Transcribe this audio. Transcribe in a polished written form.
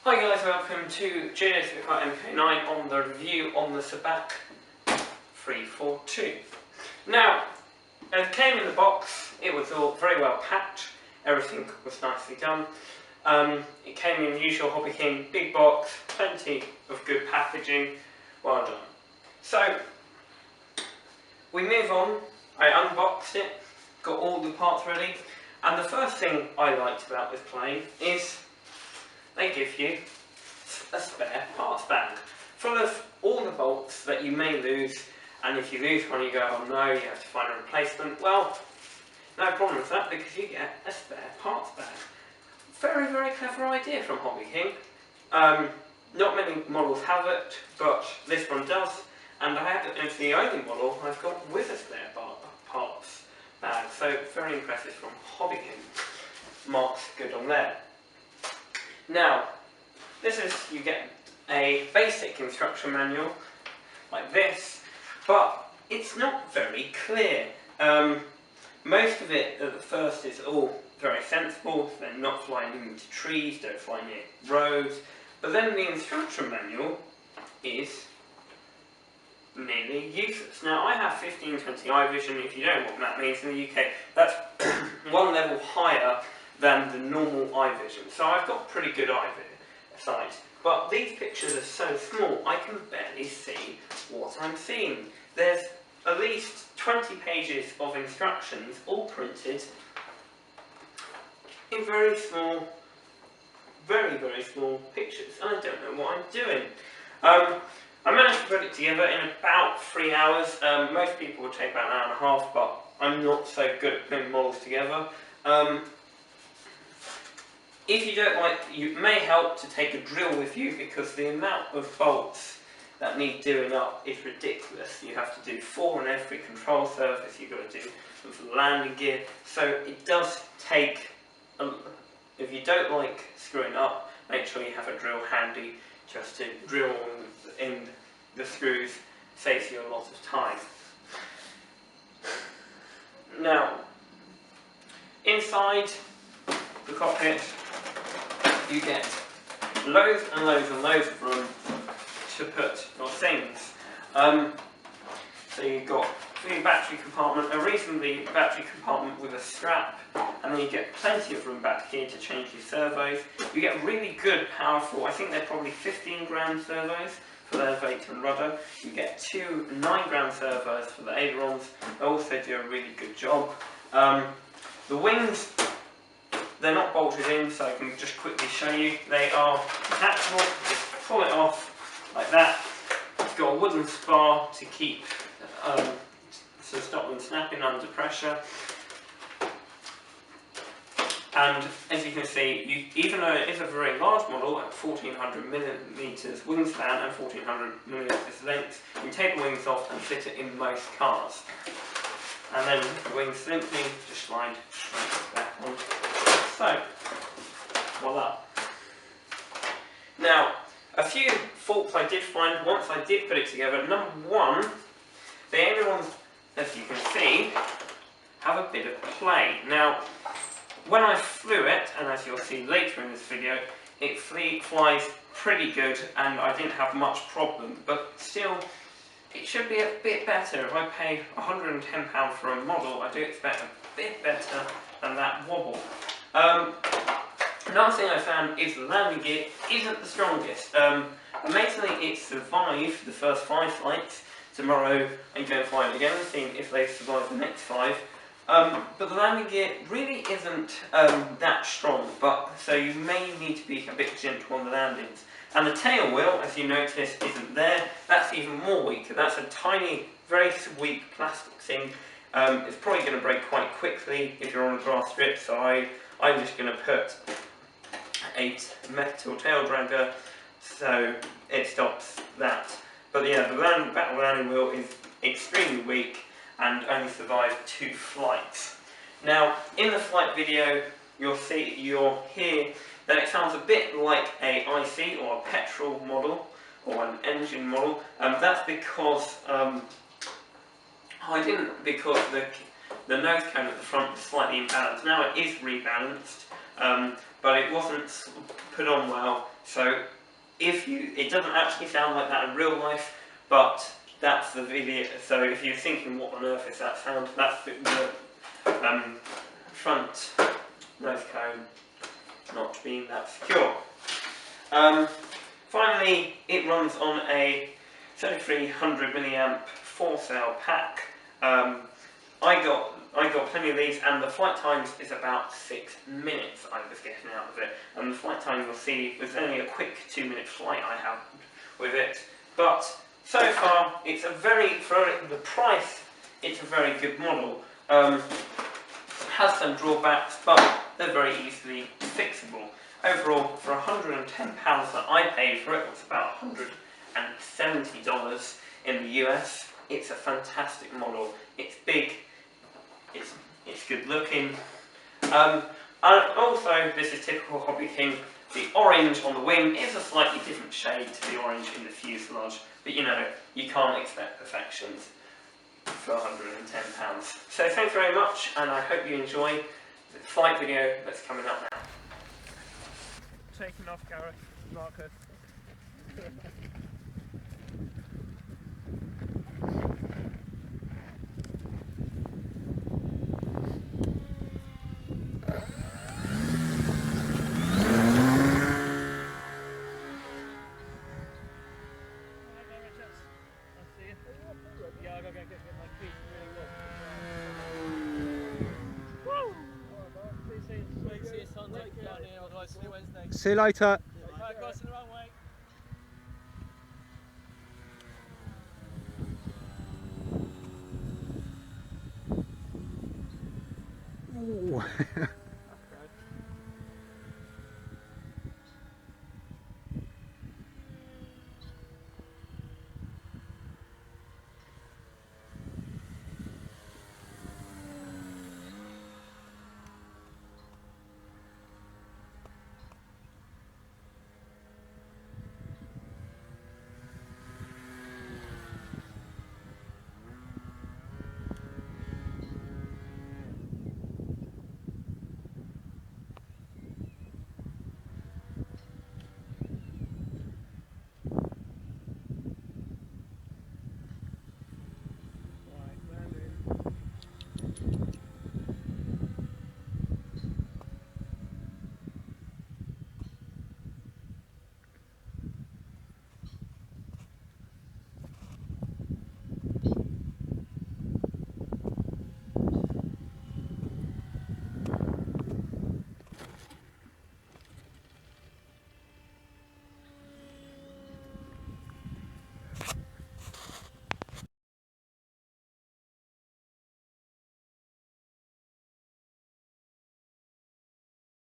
Hi guys, welcome to Sbach MK9 on the review on the Sbach 342. Now, as it came in the box, it was all very well packed, everything was nicely done. It came in the usual Hobby King big box, plenty of good packaging, well done. So, we move on. I unboxed it, got all the parts ready, and the first thing I liked about this plane is they give you a spare parts bag full of all the bolts that you may lose, and if you lose one you go, oh no, you have to find a replacement. Well, no problem with that because you get a spare parts bag. Very, very clever idea from Hobby King. Not many models have it, but this one does, and it's the only model I've got with a spare parts bag, so very impressive from Hobby King. Marks good on there. Now, you get a basic instruction manual, like this, but it's not very clear. Most of it at the first is all very sensible, they're not flying into trees, don't fly near roads, but then the instruction manual is nearly useless. Now, I have 1520 eye vision. If you don't know what that means in the UK, that's one level higher than the normal eye vision. So I've got pretty good eye sight. But these pictures are so small, I can barely see what I'm seeing. There's at least 20 pages of instructions, all printed in very small, very, very small pictures. And I don't know what I'm doing. I managed to put it together in about 3 hours. Most people would take about an hour and a half, but I'm not so good at putting models together. If you don't like, it may help to take a drill with you because the amount of bolts that need doing up is ridiculous. You have to do 4 on every control surface, you've got to do with the landing gear. So it does take, if you don't like screwing up, make sure you have a drill handy just to drill in the screws, saves you a lot of time. Now, inside the cockpit, you get loads and loads and loads of room to put your things. So you've got the battery compartment, a reasonably battery compartment with a strap, and then you get plenty of room back here to change your servos. You get really good, powerful, I think they're probably 15-gram servos for the elevator and rudder. You get 2 9-gram servos for the ailerons. They also do a really good job. The wings, they're not bolted in, so I can just quickly show you. They are detachable, just pull it off like that. It's got a wooden spar to keep, to stop them snapping under pressure. And as you can see, even though it is a very large model at 1400 millimeters wingspan and 1400 millimeters length, you can take the wings off and fit it in most cars. And then the wings simply just slide straight back on. So, voila. Now, a few faults I did find once I did put it together. Number one, the ailerons, as you can see, have a bit of play. Now, when I flew it, and as you'll see later in this video, it flies pretty good and I didn't have much problem, but still, it should be a bit better. If I pay £110 for a model, I do expect a bit better than that wobble. Another thing I found is the landing gear isn't the strongest. Amazingly, it survived the first 5 flights. Tomorrow I'm going to fly it again, seeing if they survive the next 5. But the landing gear really isn't that strong, so you may need to be a bit gentle on the landings. And the tail wheel, as you notice, isn't there. That's even more weaker. That's a tiny, very weak plastic thing. It's probably going to break quite quickly if you're on a grass strip, so I'm just going to put a metal tail dragger so it stops that. But yeah, the battle landing wheel is extremely weak and only survived 2 flights. Now, in the flight video, you'll hear that it sounds a bit like a IC or a petrol model or an engine model. That's because because the nose cone at the front was slightly imbalanced. Now it is rebalanced, but it wasn't put on well. So it doesn't actually sound like that in real life, but that's the video. So if you're thinking, what on earth is that sound? That's the front nose cone not being that secure. Finally, it runs on a 3300 milliamp 4-cell pack. I got plenty of these, and the flight times is about 6 minutes I was getting out of it. And the flight time you'll see was only a quick 2-minute flight I had with it. But so far, it's a for the price, it's a very good model. Has some drawbacks, but they're very easily fixable. Overall, for £110 that I paid for it, it's about $170 in the US. It's a fantastic model. It's big, it's good looking. And also, this is typical hobby thing, the orange on the wing is a slightly different shade to the orange in the fuselage, but you know, you can't expect perfections for £110. So thanks very much, and I hope you enjoy the flight video that's coming up now. Taking off, Gareth, Marcus. See you later. Ooh.